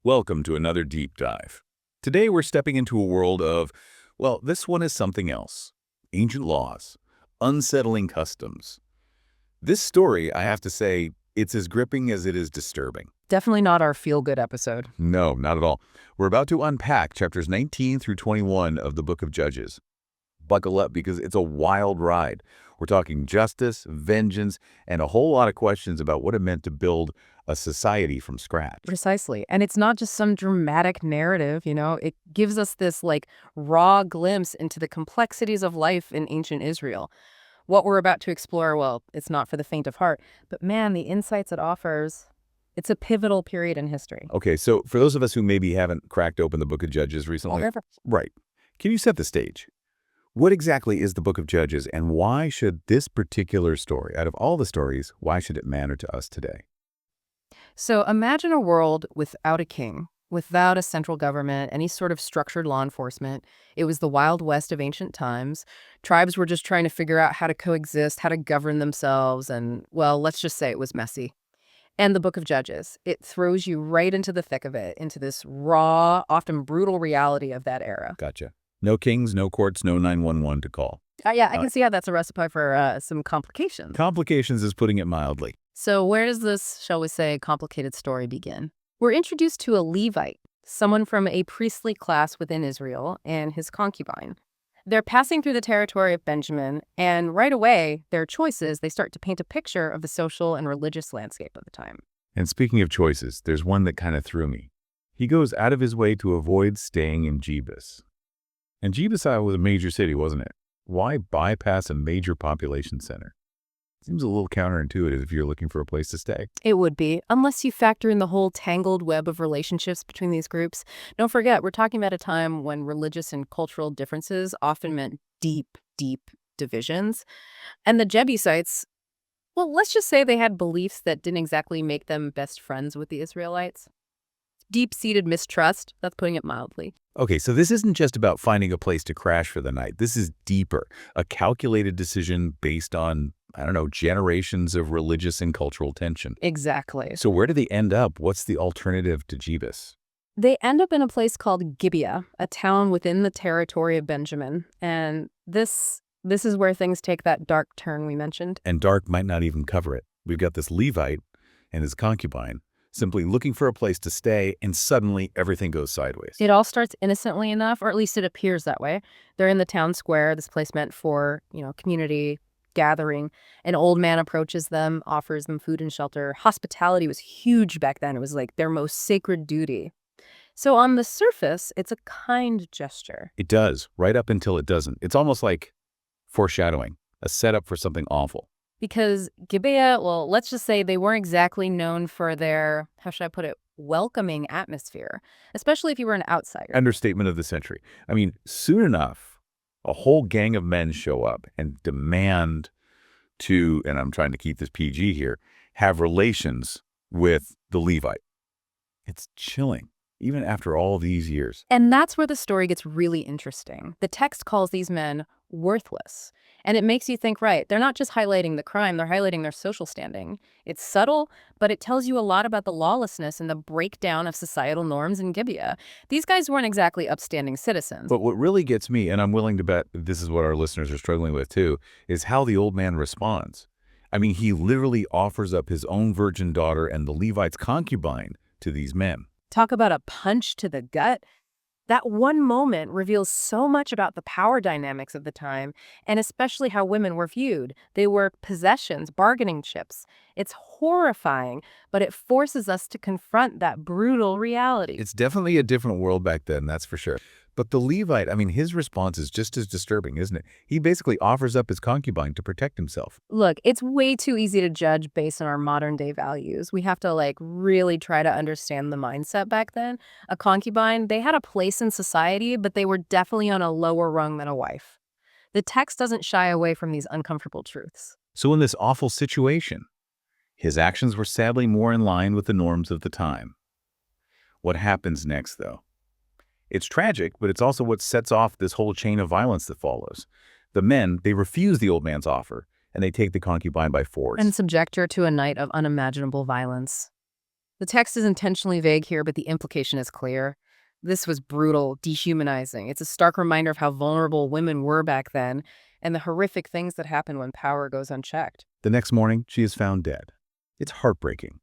Welcome to another deep dive. Today we're stepping into a world of, well, this one is something else. Ancient laws, unsettling customs. This story, I have to say, it's as gripping as it is disturbing. Definitely not our feel-good episode. No, not at all. We're about to unpack chapters 19 through 21 of the Book of Judges. Buckle up because it's a wild ride. We're talking justice, vengeance, and a whole lot of questions about what it meant to build a society from scratch. Precisely. And it's not just some dramatic narrative, it gives us this raw glimpse into the complexities of life in ancient Israel. What we're about to explore, well, it's not for the faint of heart, but man, the insights it offers, it's a pivotal period in history. Okay, so for those of us who maybe haven't cracked open the Book of Judges recently, Whatever. right, can you set the stage? What exactly is the Book of Judges, and why should this particular story, out of all the stories, why should it matter to us today? So imagine a world without a king, without a central government, any sort of structured law enforcement. It was the Wild West of ancient times. Tribes were just trying to figure out how to coexist, how to govern themselves, and, well, let's just say it was messy. And the Book of Judges, it throws you right into the thick of it, into this raw, often brutal reality of that era. Gotcha. No kings, no courts, no 911 to call. Yeah, I can see how that's a recipe for some complications. Complications is putting it mildly. So where does this, shall we say, complicated story begin? We're introduced to a Levite, someone from a priestly class within Israel, and his concubine. They're passing through the territory of Benjamin, and right away, their choices, they start to paint a picture of the social and religious landscape of the time. And speaking of choices, there's one that kind of threw me. He goes out of his way to avoid staying in Gibeah. And Gibeah was a major city, wasn't it? Why bypass a major population center? Seems a little counterintuitive if you're looking for a place to stay. It would be, unless you factor in the whole tangled web of relationships between these groups. Don't forget, we're talking about a time when religious and cultural differences often meant deep, deep divisions. And the Jebusites, well, let's just say they had beliefs that didn't exactly make them best friends with the Israelites. Deep-seated mistrust, that's putting it mildly. Okay, so this isn't just about finding a place to crash for the night. This is deeper, a calculated decision based on, generations of religious and cultural tension. Exactly. So where do they end up? What's the alternative to Gibeah? They end up in a place called Gibeah, a town within the territory of Benjamin. And this is where things take that dark turn we mentioned. And dark might not even cover it. We've got this Levite and his concubine simply looking for a place to stay, and suddenly everything goes sideways. It all starts innocently enough, or at least it appears that way. They're in the town square, this place meant for, community gathering. An old man approaches them, offers them food and shelter. Hospitality was huge back then. It was like their most sacred duty. So on the surface, it's a kind gesture. It does, right up until it doesn't. It's almost like foreshadowing, a setup for something awful. Because Gibeah, well, let's just say they weren't exactly known for their, how should I put it, welcoming atmosphere, especially if you were an outsider. Understatement of the century. I mean, soon enough, a whole gang of men show up and demand to, and I'm trying to keep this PG here, have relations with the Levite. It's chilling, even after all these years. And that's where the story gets really interesting. The text calls these men worthless. And it makes you think, right, they're not just highlighting the crime, they're highlighting their social standing. It's subtle, but it tells you a lot about the lawlessness and the breakdown of societal norms in Gibeah. These guys weren't exactly upstanding citizens. But what really gets me, and I'm willing to bet this is what our listeners are struggling with too, is how the old man responds. I mean, he literally offers up his own virgin daughter and the Levite's concubine to these men. Talk about a punch to the gut. That one moment reveals so much about the power dynamics of the time, and especially how women were viewed. They were possessions, bargaining chips. It's horrifying, but it forces us to confront that brutal reality. It's definitely a different world back then, that's for sure. But the Levite, his response is just as disturbing, isn't it? He basically offers up his concubine to protect himself. Look, it's way too easy to judge based on our modern day values. We have to really try to understand the mindset back then. A concubine, they had a place in society, but they were definitely on a lower rung than a wife. The text doesn't shy away from these uncomfortable truths. So in this awful situation, his actions were sadly more in line with the norms of the time. What happens next, though? It's tragic, but it's also what sets off this whole chain of violence that follows. The men, they refuse the old man's offer, and they take the concubine by force. And subject her to a night of unimaginable violence. The text is intentionally vague here, but the implication is clear. This was brutal, dehumanizing. It's a stark reminder of how vulnerable women were back then and the horrific things that happen when power goes unchecked. The next morning, she is found dead. It's heartbreaking.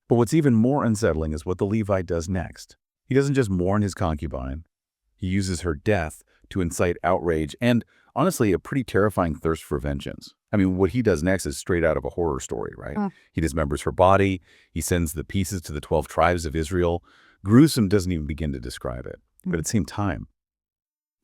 But what's even more unsettling is what the Levite does next. He doesn't just mourn his concubine. He uses her death to incite outrage and, honestly, a pretty terrifying thirst for vengeance. I mean, what he does next is straight out of a horror story, right? He dismembers her body. He sends the pieces to the 12 tribes of Israel. Gruesome doesn't even begin to describe it. But at the same time,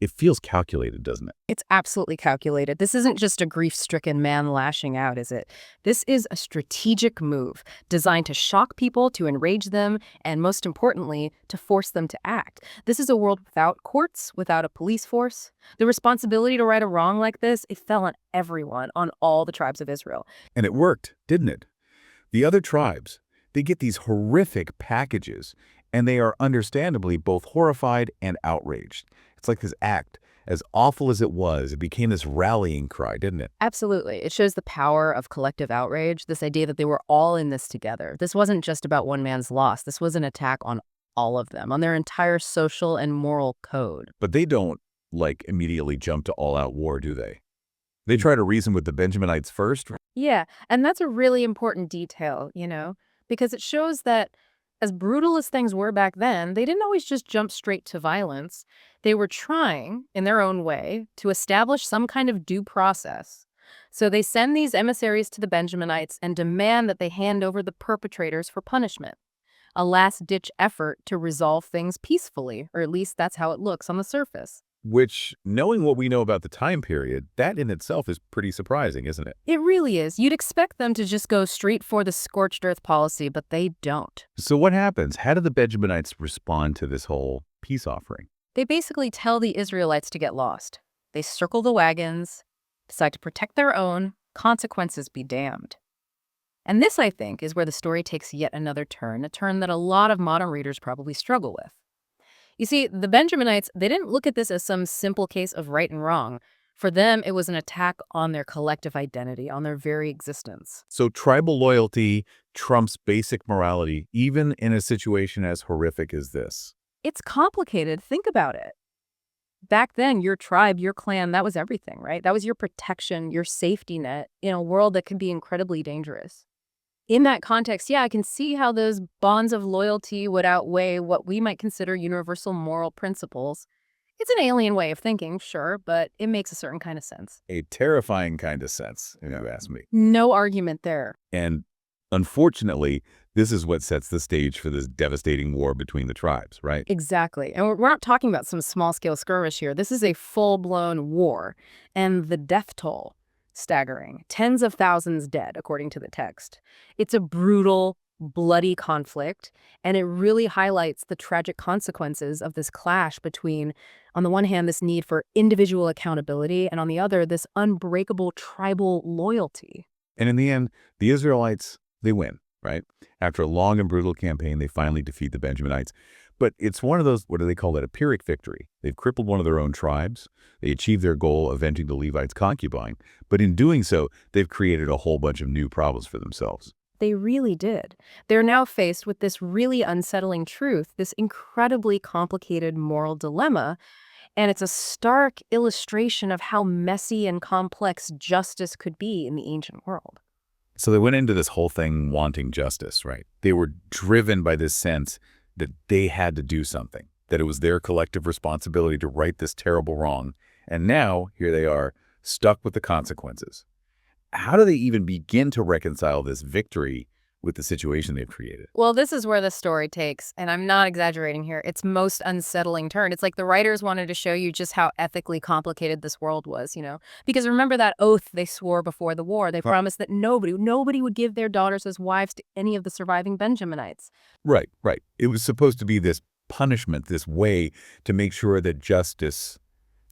it feels calculated, doesn't it? It's absolutely calculated. This isn't just a grief-stricken man lashing out, is it? This is a strategic move designed to shock people, to enrage them, and most importantly, to force them to act. This is a world without courts, without a police force. The responsibility to right a wrong like this, it fell on everyone, on all the tribes of Israel. And it worked, didn't it? The other tribes, they get these horrific packages, and they are understandably both horrified and outraged. It's like this act, as awful as it was, it became this rallying cry, didn't it? Absolutely. It shows the power of collective outrage, this idea that they were all in this together. This wasn't just about one man's loss. This was an attack on all of them, on their entire social and moral code. But they don't, like, immediately jump to all-out war, do they? They try to reason with the Benjaminites first. Yeah, and that's a really important detail, because it shows that as brutal as things were back then, they didn't always just jump straight to violence. They were trying, in their own way, to establish some kind of due process. So they send these emissaries to the Benjaminites and demand that they hand over the perpetrators for punishment. A last-ditch effort to resolve things peacefully, or at least that's how it looks on the surface. Which, knowing what we know about the time period, that in itself is pretty surprising, isn't it? It really is. You'd expect them to just go straight for the scorched earth policy, but they don't. So what happens? How do the Benjaminites respond to this whole peace offering? They basically tell the Israelites to get lost. They circle the wagons, decide to protect their own, consequences be damned. And this, I think, is where the story takes yet another turn, a turn that a lot of modern readers probably struggle with. You see, the Benjaminites, they didn't look at this as some simple case of right and wrong. For them, it was an attack on their collective identity, on their very existence. So tribal loyalty trumps basic morality, even in a situation as horrific as this. It's complicated. Think about it. Back then, your tribe, your clan, that was everything, right? That was your protection, your safety net in a world that could be incredibly dangerous. In that context, yeah, I can see how those bonds of loyalty would outweigh what we might consider universal moral principles. It's an alien way of thinking, sure, but it makes a certain kind of sense. A terrifying kind of sense, if you ask me. No argument there. And unfortunately, this is what sets the stage for this devastating war between the tribes, right? Exactly. And we're not talking about some small-scale skirmish here. This is a full-blown war. And the death toll, staggering. Tens of thousands dead, according to the text. It's a brutal, bloody conflict, and it really highlights the tragic consequences of this clash between, on the one hand, this need for individual accountability, and on the other, this unbreakable tribal loyalty. And in the end, the Israelites, they win, right? After a long and brutal campaign, they finally defeat the Benjaminites. But it's one of those, what do they call it, a Pyrrhic victory. They've crippled one of their own tribes. They achieved their goal, avenging the Levite's concubine. But in doing so, they've created a whole bunch of new problems for themselves. They really did. They're now faced with this really unsettling truth, this incredibly complicated moral dilemma, and it's a stark illustration of how messy and complex justice could be in the ancient world. So they went into this whole thing wanting justice, right? They were driven by this sense that they had to do something, that it was their collective responsibility to right this terrible wrong. And now, here they are, stuck with the consequences. How do they even begin to reconcile this victory with the situation they've created? Well, this is where the story takes, and I'm not exaggerating here, its most unsettling turn. It's like the writers wanted to show you just how ethically complicated this world was, Because remember that oath they swore before the war. They promised that nobody would give their daughters as wives to any of the surviving Benjaminites. Right. It was supposed to be this punishment, this way to make sure that justice,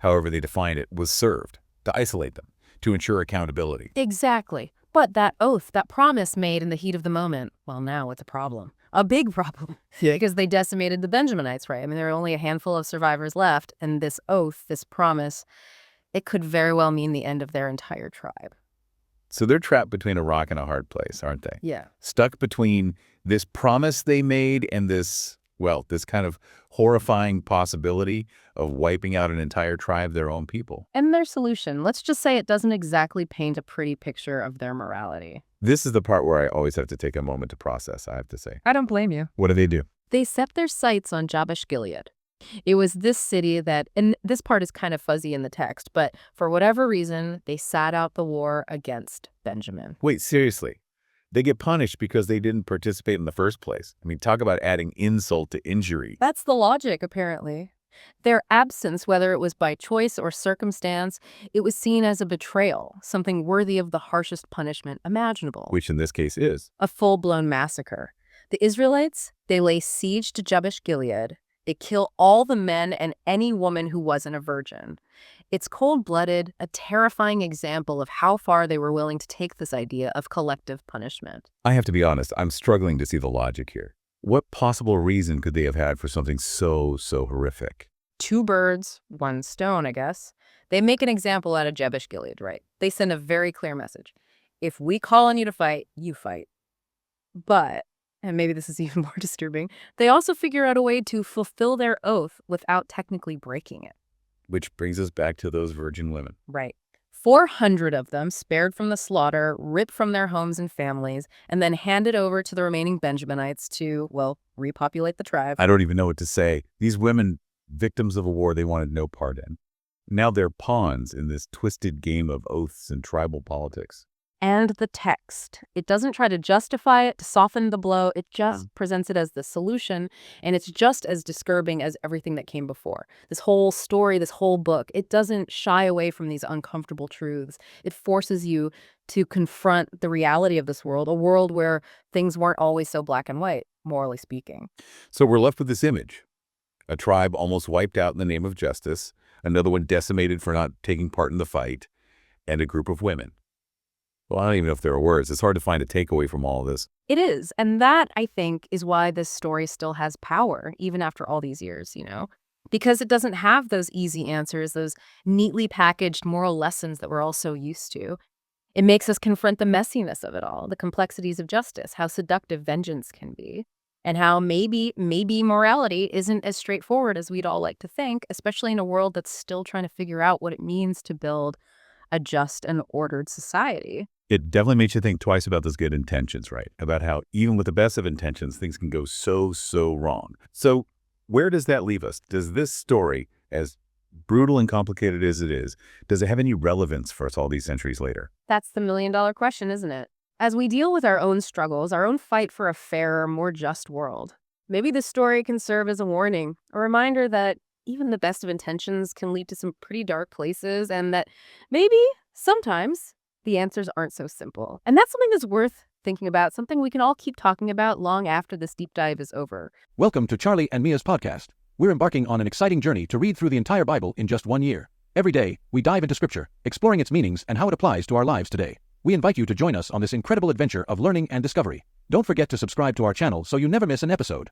however they defined it, was served, to isolate them, to ensure accountability. Exactly. But that oath, that promise made in the heat of the moment, well, now it's a problem. A big problem. Yeah. Because they decimated the Benjaminites, right? I mean, there are only a handful of survivors left, and this oath, this promise, it could very well mean the end of their entire tribe. So they're trapped between a rock and a hard place, aren't they? Yeah. Stuck between this promise they made and this kind of horrifying possibility of wiping out an entire tribe, their own people. And their solution, let's just say it doesn't exactly paint a pretty picture of their morality. This is the part where I always have to take a moment to process, I have to say. I don't blame you. What do? They set their sights on Gibeah. It was this city that, and this part is kind of fuzzy in the text, but for whatever reason, they sat out the war against Benjamin. Wait, seriously? They get punished because they didn't participate in the first place. I mean, talk about adding insult to injury. That's the logic, apparently. Their absence, whether it was by choice or circumstance, it was seen as a betrayal, something worthy of the harshest punishment imaginable. Which in this case is a full-blown massacre. The Israelites, they lay siege to Gibeah. They kill all the men and any woman who wasn't a virgin. It's cold-blooded, a terrifying example of how far they were willing to take this idea of collective punishment. I have to be honest, I'm struggling to see the logic here. What possible reason could they have had for something so horrific? 2 birds, 1 stone, I guess. They make an example out of Gibeah, right? They send a very clear message. If we call on you to fight, you fight. But, and maybe this is even more disturbing, they also figure out a way to fulfill their oath without technically breaking it. Which brings us back to those virgin women. Right. 400 of them spared from the slaughter, ripped from their homes and families, and then handed over to the remaining Benjaminites to, well, repopulate the tribe. I don't even know what to say. These women, victims of a war they wanted no part in. Now they're pawns in this twisted game of oaths and tribal politics. And the text. It doesn't try to justify it, to soften the blow. It just presents it as the solution, and it's just as disturbing as everything that came before. This whole story, this whole book, it doesn't shy away from these uncomfortable truths. It forces you to confront the reality of this world, a world where things weren't always so black and white, morally speaking. So we're left with this image. A tribe almost wiped out in the name of justice, another one decimated for not taking part in the fight, and a group of women. Well, I don't even know if there are words. It's hard to find a takeaway from all of this. It is. And that, I think, is why this story still has power, even after all these years, Because it doesn't have those easy answers, those neatly packaged moral lessons that we're all so used to. It makes us confront the messiness of it all, the complexities of justice, how seductive vengeance can be, and how maybe morality isn't as straightforward as we'd all like to think, especially in a world that's still trying to figure out what it means to build a just and ordered society. It definitely makes you think twice about those good intentions, right? About how even with the best of intentions, things can go so wrong. So where does that leave us? Does this story, as brutal and complicated as it is, does it have any relevance for us all these centuries later? That's the million-dollar question, isn't it? As we deal with our own struggles, our own fight for a fairer, more just world, maybe this story can serve as a warning, a reminder that even the best of intentions can lead to some pretty dark places, and that maybe, sometimes, the answers aren't so simple. And that's something that's worth thinking about, something we can all keep talking about long after this deep dive is over. Welcome to Charlie and Mia's podcast. We're embarking on an exciting journey to read through the entire Bible in just 1 year. Every day, we dive into Scripture, exploring its meanings and how it applies to our lives today. We invite you to join us on this incredible adventure of learning and discovery. Don't forget to subscribe to our channel so you never miss an episode.